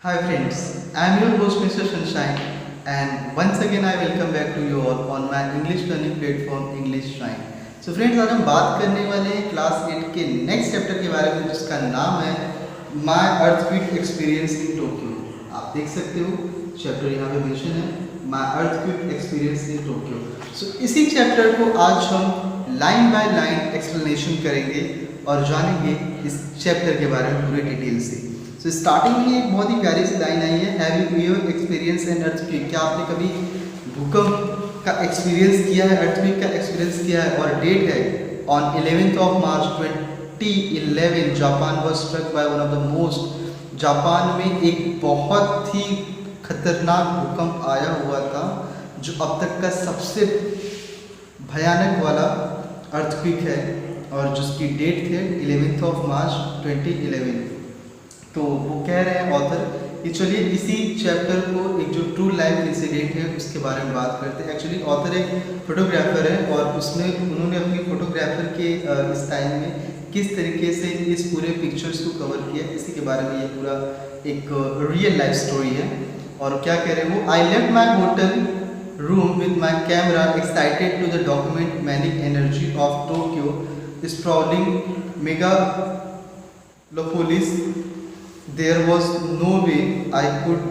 Hi friends, I am your host Mr. Sunshine and once again I welcome back to you all on my English learning platform English Shine. So friends, आज हम बात करने वाले हैं class 8 के next chapter के बारे में जिसका नाम है my earthquake experience in Tokyo. आप देख सकते हो चैप्टर यहाँ पे मेंशन है my earthquake experience in Tokyo. So इसी चैप्टर को आज हम लाइन बाय लाइन एक्सप्लेनेशन करेंगे और जानेंगे इस चैप्टर के बारे में पूरे डिटेल से। सो स्टार्टिंग में एक बहुत ही प्यारी सी लाइन आई है, have you ever experience an earthquake. क्या आपने कभी भूकंप का एक्सपीरियंस किया है, अर्थक्वेक का एक्सपीरियंस किया है? और डेट है on 11th of March 2011 Japan was struck by one of the most, Japan में एक बहुत ही खतरनाक भूकंप आया हुआ था जो अब तक का सबसे भयानक वाला अर्थक्वेक है और जिसकी डेट थे 11th of March 2011। तो वो कह रहे हैं ऑथर कि चलिए इसी चैप्टर को एक जो ट्रू लाइफ इंसिडेंट है उसके बारे में बात करते हैं। एक्चुअली ऑथर एक फोटोग्राफर है और उसमें उन्होंने अपनी फोटोग्राफर के इस टाइम में किस तरीके से इस पूरे पिक्चर्स को कवर किया, इसी के बारे में ये पूरा एक रियल लाइफ स्टोरी है। और क्या कह रहे हैं वो, I left my hotel room with my camera excited to the document manic energy of Tokyo sprawling megalopolis. There was no way I could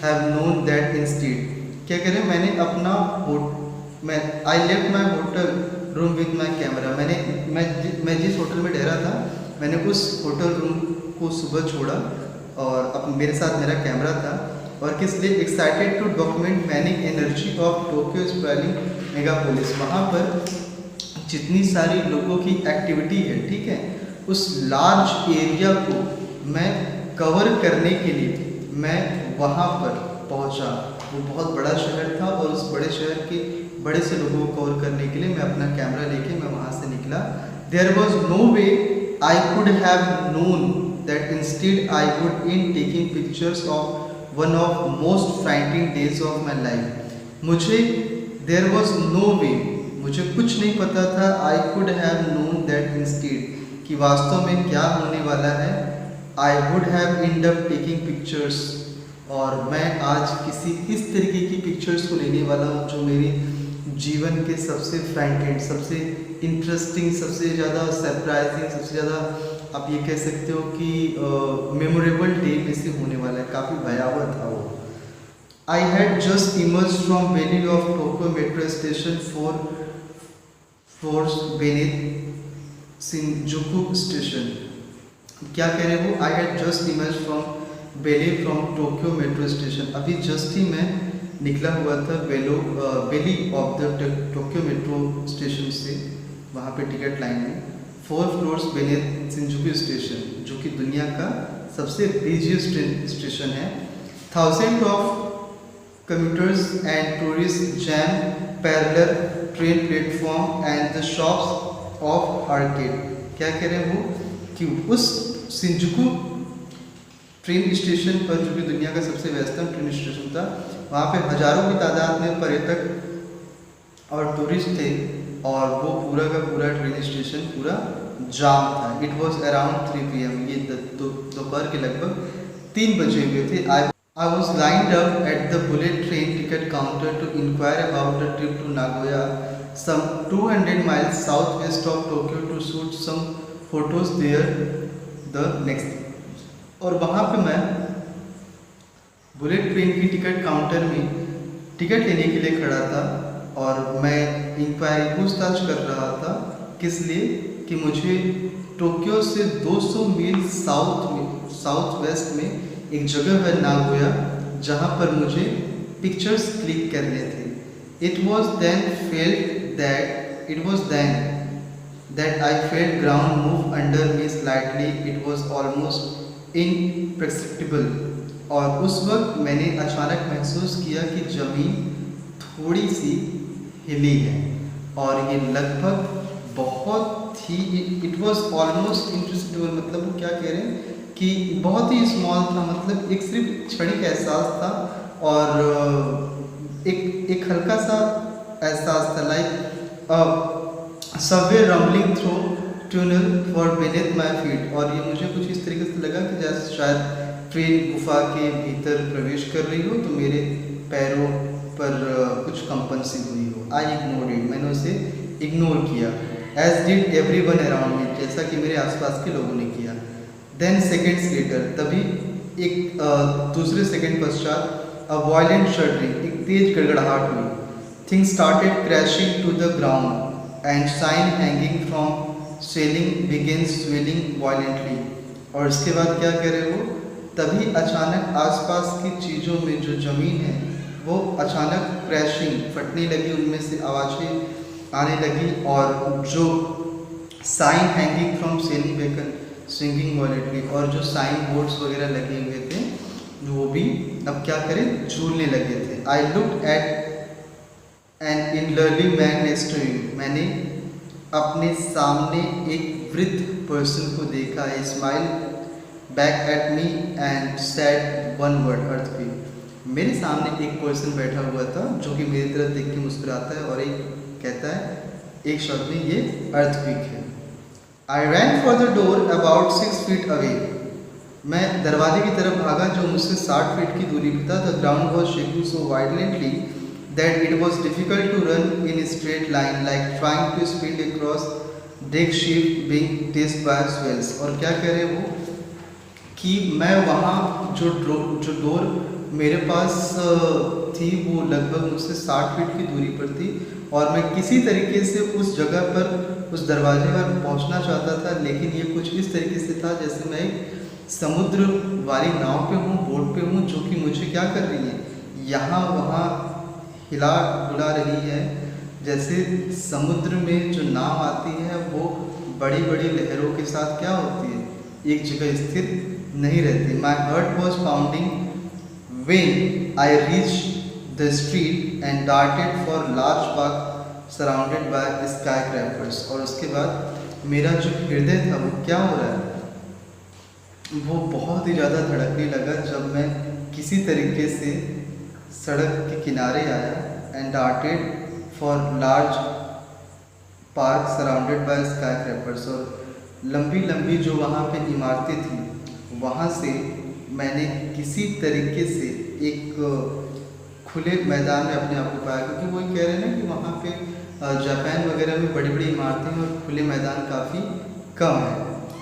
have known that instead. क्या करें, मैंने अपना I left my hotel room with my camera। मैं जिस hotel में ठहरा था मैंने उस होटल रूम को सुबह छोड़ा और मेरे साथ मेरा कैमरा था। और किस लिए? Excited to document manic energy of Tokyo spreading megalopolis. वहाँ पर जितनी सारी लोगों की एक्टिविटी है, ठीक है, उस लार्ज एरिया को मैं कवर करने के लिए मैं वहाँ पर पहुँचा। वो बहुत बड़ा शहर था और उस बड़े शहर के बड़े से लोगों को कवर करने के लिए मैं अपना कैमरा लेके मैं वहाँ से निकला। There was no way I could have known that instead I would in taking pictures of one of most frightening days of my life. मुझे देयर वॉज नो वे, मुझे कुछ नहीं पता था, I could have known that instead कि वास्तव में क्या होने वाला है। I would have end up taking pictures, और मैं आज किसी इस तरीके की पिक्चर्स को लेने वाला हूँ जो मेरी जीवन के सबसे फ्राइटेंड, सबसे इंटरेस्टिंग, सबसे ज़्यादा सरप्राइजिंग, सबसे ज़्यादा आप ये कह सकते हो कि मेमोरेबल डे में से होने वाला है। काफ़ी भयावह था वो। आई had just emerge from valley of Tokyo metro station for floors beneath Shinjuku station. क्या कह रहे हो? आई had just emerge from valley from Tokyo metro station. अभी जस्ट ही मैं निकला हुआ था valley of the Tokyo metro station से, वहाँ पे टिकट लाइन में 4 फ्लोर्स बेनेथ शिंजुकू स्टेशन, जो कि दुनिया का सबसे बिजिएस्ट स्टेशन है। Thousand of commuters and tourist jam parallel train platform and the shops of arcade. क्या कह रहे हैं वो कि उस शिंजुकू ट्रेन स्टेशन पर, जो कि दुनिया का सबसे वेस्टर्न ट्रेन स्टेशन था, वहाँ पे हजारों की तादाद में पर्यटक और टूरिस्ट थे और वो पूरा का पूरा ट्रेन स्टेशन पूरा जाम था। इट वॉज अराउंड 3 PM, ये दोपहर के लगभग 3 बजे हुए थे। I was lined up at the bullet train ticket counter to inquire about the trip to Nagoya, some 200 miles southwest of Tokyo, to shoot some photos there the next day। और वहाँ पे मैं बुलेट ट्रेन की ticket counter में ticket लेने के लिए खड़ा था और मैं इंक्वायरी पूछताछ कर रहा था। किस लिए? कि मुझे टोक्यो से 200 मील साउथ वेस्ट में एक जगह है नागोया, जहाँ पर मुझे पिक्चर्स क्लिक करने थे। It was then that I felt ground move under me slightly. It was almost imperceptible। और उस वक्त मैंने अचानक महसूस किया कि ज़मीन थोड़ी सी हिली है और ये लगभग बहुत ही, इट वॉज ऑलमोस्ट इम्परसेप्टिबल। मतलब वो क्या कह रहे हैं कि बहुत ही स्मॉल था, मतलब एक सिर्फ क्षणिक एहसास था और एक हल्का सा एहसास था, like Subway rumbling through tunnel for beneath my feet. और ये मुझे कुछ इस तरीके से लगा कि जैसे शायद ट्रेन गुफा के भीतर प्रवेश कर रही हो तो मेरे पैरों पर कुछ कंपन सी हुई हो। आई इग्नोर्ड इट, मैंने उसे इग्नोर किया। As did everyone around me, जैसा कि मेरे आसपास के लोगों ने किया। देन सेकेंड्स लेटर, तभी एक दूसरे सेकेंड पश्चात अ वायलेंट शडरिंग, एक तेज गड़गड़ाहट हुई। Things started crashing to the ground and sign hanging from ceiling began swelling violently. और इसके बाद क्या कह रहे हो, तभी अचानक आसपास की चीज़ों में जो ज़मीन है वो अचानक क्रैशिंग, फटने लगी, उनमें से आवाज़ें आने लगी। और जो sign hanging from ceiling began swinging violently, और जो साइन बोर्ड्स वगैरह लगे हुए थे वो भी अब क्या करें, झूलने लगे थे। I looked at an elderly man next to him, मैंने अपने सामने एक वृद्ध पर्सन को देखा। I smile back at me and said one word, earthquake. मेरे सामने एक पर्सन बैठा हुआ था जो कि मेरी तरफ देख के मुस्कुराता है और एक कहता है एक शब्द में, ये अर्थक्वेक है। I ran for the door about 6 feet away, मैं दरवाजे की तरफ भागा जो मुझसे 60 फीट की दूरी पर था। The ground was shaking so violently that it was difficult to run in straight line like trying to speed across deck ship being test by swells. और क्या कह रहे वो कि मैं वहाँ जो डोर मेरे पास थी वो लगभग मुझसे 60 फीट की दूरी पर थी और मैं किसी तरीके से उस जगह पर, उस दरवाजे पर पहुँचना चाहता था। लेकिन ये कुछ इस तरीके से था जैसे मैं एक समुद्र वाली नाव पे हूँ, बोट पे हूँ, जो कि मुझे क्या कर रही है, यहाँ वहाँ हिला डुला रही है। जैसे समुद्र में जो नाव आती है वो बड़ी बड़ी लहरों के साथ क्या होती है, एक जगह स्थिर नहीं रहती। My heart was pounding when I reach the street and darted for large park surrounded by skyscrapers. और उसके बाद मेरा जो हृदय था वो क्या हो रहा है, वो बहुत ही ज़्यादा धड़कने लगा जब मैं किसी तरीके से सड़क के किनारे आया। And darted for large park surrounded by skyscrapers, और लंबी लंबी जो वहाँ पे इमारतें थी वहाँ से मैंने किसी तरीके से एक खुले मैदान में अपने आप को पाया। क्योंकि वो कह रहे हैं ना कि वहाँ पे जापान वगैरह में बड़ी बड़ी इमारतें हैं और खुले मैदान काफ़ी कम है।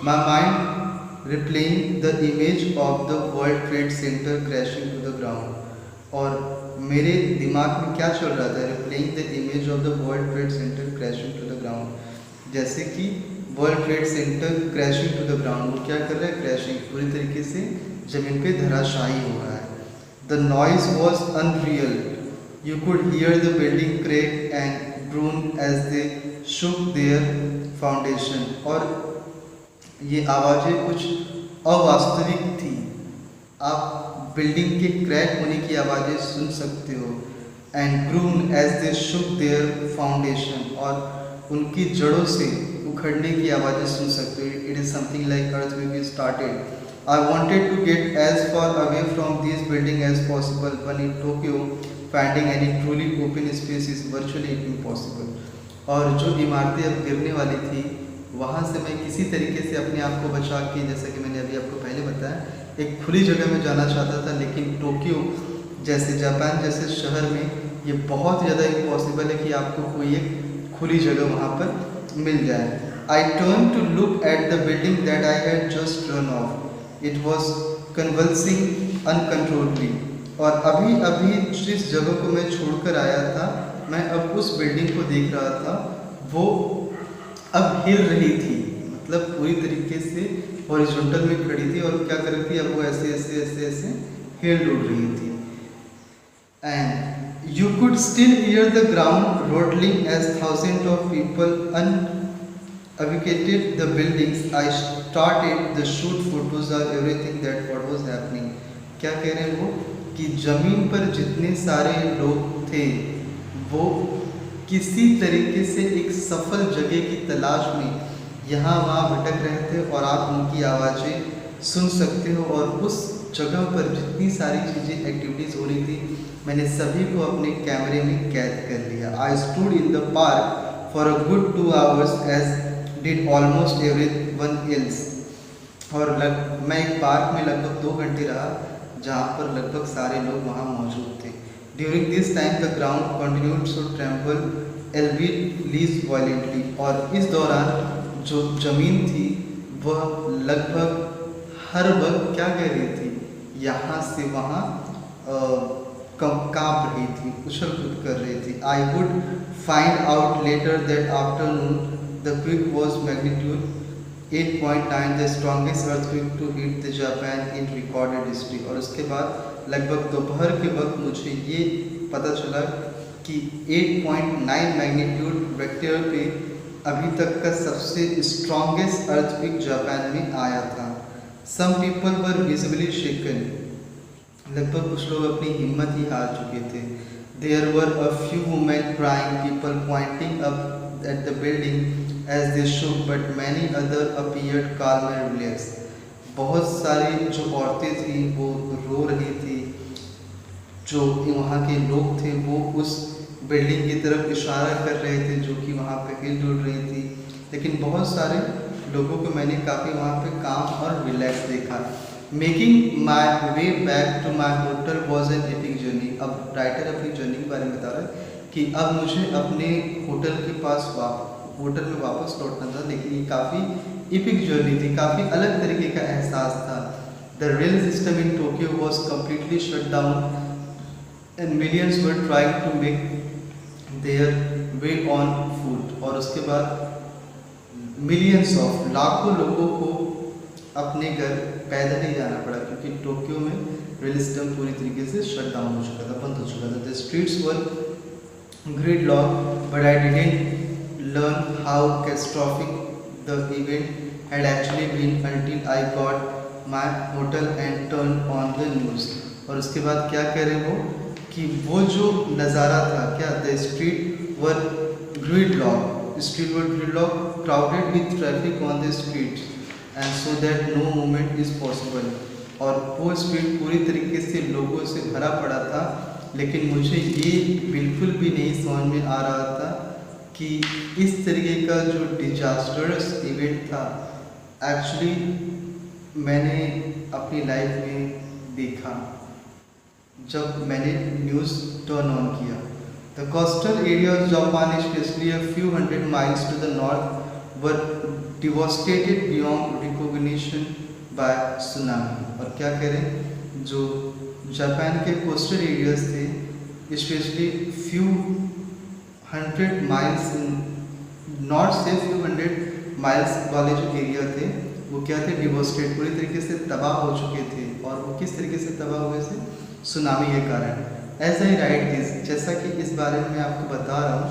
My mind replaying the image of the World Trade Center crashing to the ground, और मेरे दिमाग में क्या चल रहा था, replaying the image of the World Trade Center crashing to the ground, जैसे कि World Trade Center crashing to the ground, वो क्या कर रहा है, crashing, पूरी तरीके से जमीन पे धराशायी हो रहा है। The noise was unreal, you could hear the building crack and groan as they shook their foundation, और ये आवाज़ें कुछ अवास्तविक थी। आप बिल्डिंग के क्रैक होने की आवाज़ें सुन सकते हो। And groaned as they shook their foundations, और उनकी जड़ों से उखड़ने की आवाज़ें सुन सकते हो। It is something like earthquake started. I wanted to get as far away from this building as possible, but in Tokyo finding any truly open space is virtually impossible. और जो इमारतें अब गिरने वाली थी वहाँ से मैं किसी तरीके से अपने आप को बचा के, जैसा कि मैंने अभी आपको पहले बताया, एक खुली जगह में जाना चाहता था। लेकिन टोक्यो जैसे, जापान जैसे शहर में ये बहुत ज़्यादा इम्पॉसिबल है कि आपको कोई एक खुली जगह वहाँ पर मिल जाए। I turn to look at the building that I had just run off, it was convulsing uncontrollably. और अभी अभी जिस जगह को मैं छोड़कर आया था, मैं अब उस बिल्डिंग को देख रहा था, वो अब हिल रही थी, मतलब पूरी तरीके से हॉरिजॉन्टल में खड़ी थी और क्या कर रही थी, अब वो ऐसे ऐसे ऐसे ऐसे हिल डुल रही थी। And you could still hear the ground rattling as thousand of people unevacuated the buildings. I started the shoot photos of everything that what was happening. क्या कह रहे हैं वो कि ज़मीन पर जितने सारे लोग थे वो किसी तरीके से एक सफल जगह की तलाश में यहाँ वहाँ भटक रहे थे और आप उनकी आवाज़ें सुन सकते हो। और उस जगह पर जितनी सारी चीज़ें एक्टिविटीज़ हो रही थी मैंने सभी को अपने कैमरे में कैद कर लिया। I stood in the park for a good 2 hours as did almost everyone else. और मैं एक पार्क में लगभग 2 घंटे रहा, जहाँ पर लगभग सारे लोग वहाँ मौजूद थे। During this time the ground continued to tremble albeit less violently, और इस दौरान जो ज़मीन थी वह लगभग हर वक्त क्या कह रही थी, यहाँ से वहाँ काँप रही थी, उछल कूद कर रही थी। I would find out later that afternoon the quake was magnitude 8.9, the strongest earthquake to hit the Japan in recorded history. और उसके बाद लगभग दोपहर के वक्त मुझे ये पता चला कि 8.9 मैग्नीट्यूड वेक्टर पे अभी तक का सबसे स्ट्रॉन्गेस्ट अर्थक्वेक जापान में आया था। सम पीपल वर विजिबली शेकन, लगभग कुछ लोग अपनी हिम्मत ही हार चुके थे। There were a few women crying, people pointing up at the building as they shook, but many other appeared calm and relaxed। बहुत सारी जो औरतें थी वो रो रही थी, जो वहाँ के लोग थे वो उस बिल्डिंग की तरफ इशारा कर रहे थे जो कि वहाँ पे हिल डुल रही थी, लेकिन बहुत सारे लोगों को मैंने काफ़ी वहाँ पे काम और रिलैक्स देखा। Making my way back to my hotel was an epic journey. अब राइटर अपनी जर्नी के बारे में बता रहा है कि अब मुझे अपने होटल के पास होटल में वापस लौटना था, लेकिन ये काफ़ी एपिक जर्नी थी, काफ़ी अलग तरीके का एहसास था। The rail system in Tokyo was completely shut down and millions were trying to make their way on foot. और उसके बाद मिलियंस ऑफ लाखों लोगों को अपने घर पैदल ही जाना पड़ा, क्योंकि टोक्यो में रेल सिस्टम पूरी तरीके से शट डाउन हो चुका था, बंद हो चुका था। The streets were gridlock, but I didn't learn how catastrophic the event had actually been until I got my hotel and turned on the news। और उसके बाद क्या कह रहे वो कि वो जो नज़ारा था, क्या the street were gridlock, street were gridlocked, crowded with traffic on the streets, and so that no movement is possible। और वो स्ट्रीट पूरी तरीके से लोगों से भरा पड़ा था, लेकिन मुझे ये बिल्कुल भी नहीं समझ में आ रहा था कि इस तरीके का जो डिजास्टर्स इवेंट था एक्चुअली मैंने अपनी लाइफ में देखा जब मैंने न्यूज़ टर्न ऑन किया। The coastal areas of Japan, especially a few hundred miles to the north, were devastated beyond recognition by tsunami। और क्या करें, जो जापान के कोस्टल एरियाज थे, specially few hundred miles in north से few hundred miles वाले जो area थे वो क्या थे, डिवोस्टेट, पूरी तरीके से तबाह हो चुके थे। और वो किस तरीके से तबाह हुए थे, सुनामी के कारण। ऐसा ही राइट दिस, जैसा कि इस बारे में मैं आपको बता रहा हूँ।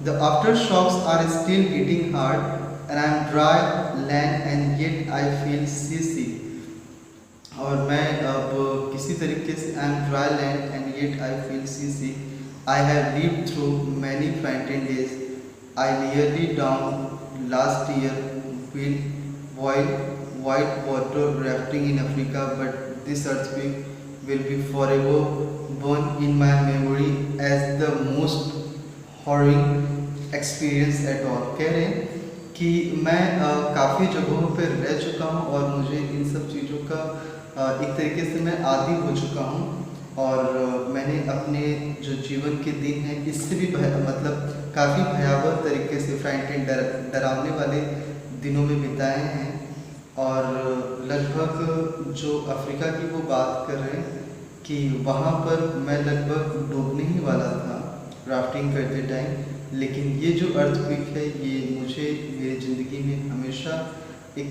The aftershocks are still hitting hard and I am dry land and yet I feel seasick. और मैं अब किसी तरीके से I am dry land and yet I feel seasick. I have lived through many frighten days. I nearly drowned last year with white water rafting in Africa, but this earthquake will be forever burned in my memory as the most horrible experience at all। कह रहे हैं कि मैं काफ़ी जगहों पर रह चुका हूँ और मुझे इन सब चीज़ों का एक तरीके से मैं आदी हो चुका हूँ, और मैंने अपने जो जीवन के दिन हैं इससे भी मतलब काफ़ी भयावह तरीके से फ्राइटेन डरावने वाले दिनों में बिताए हैं। और लगभग जो अफ्रीका की वो बात कर रहे हैं कि वहाँ पर मैं लगभग डूबने ही वाला था राफ्टिंग करते टाइम, लेकिन ये जो अर्थक्वेक है ये मुझे मेरी ज़िंदगी में हमेशा एक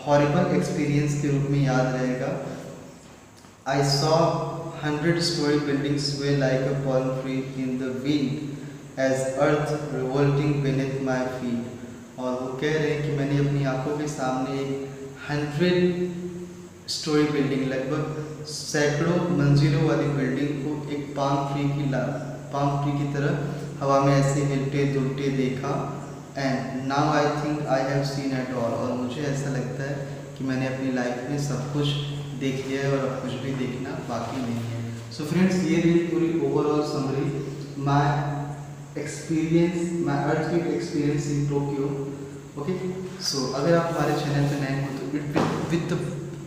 हॉरिबल एक्सपीरियंस के रूप में याद रहेगा। I saw 100-story buildings sway like a palm tree in the wind as earth revolting beneath my feet। और वो कह रहे हैं कि मैंने अपनी आंखों के सामने एक 100-story बिल्डिंग, लगभग सैकड़ों मंजिलों वाली बिल्डिंग को एक पाम ट्री की तरह हवा में ऐसे हिलते डुलते देखा। And now I think I have seen at all. और मुझे ऐसा लगता है कि मैंने अपनी लाइफ में सब कुछ देख लिया है और अब कुछ भी देखना बाकी नहीं है। सो फ्रेंड्स, ये रही पूरी overall summary my earthquake experience in Tokyo. Okay, so अगर आप हमारे चैनल पे नए हो तो it with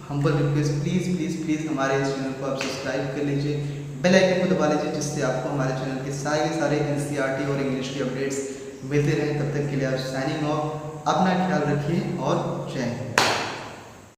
humble request please please please हमारे इस चैनल को आप सब्सक्राइब कर लीजिए, बेल आइकन को दबा लीजिए, जिससे आपको हमारे चैनल के सारे एनसीईआरटी और इंग्लिश के अपडेट्स मिलते रहें। तब तक के लिए आप साइनिंग ऑफ, अपना ख्याल रखिए और जय हिंद।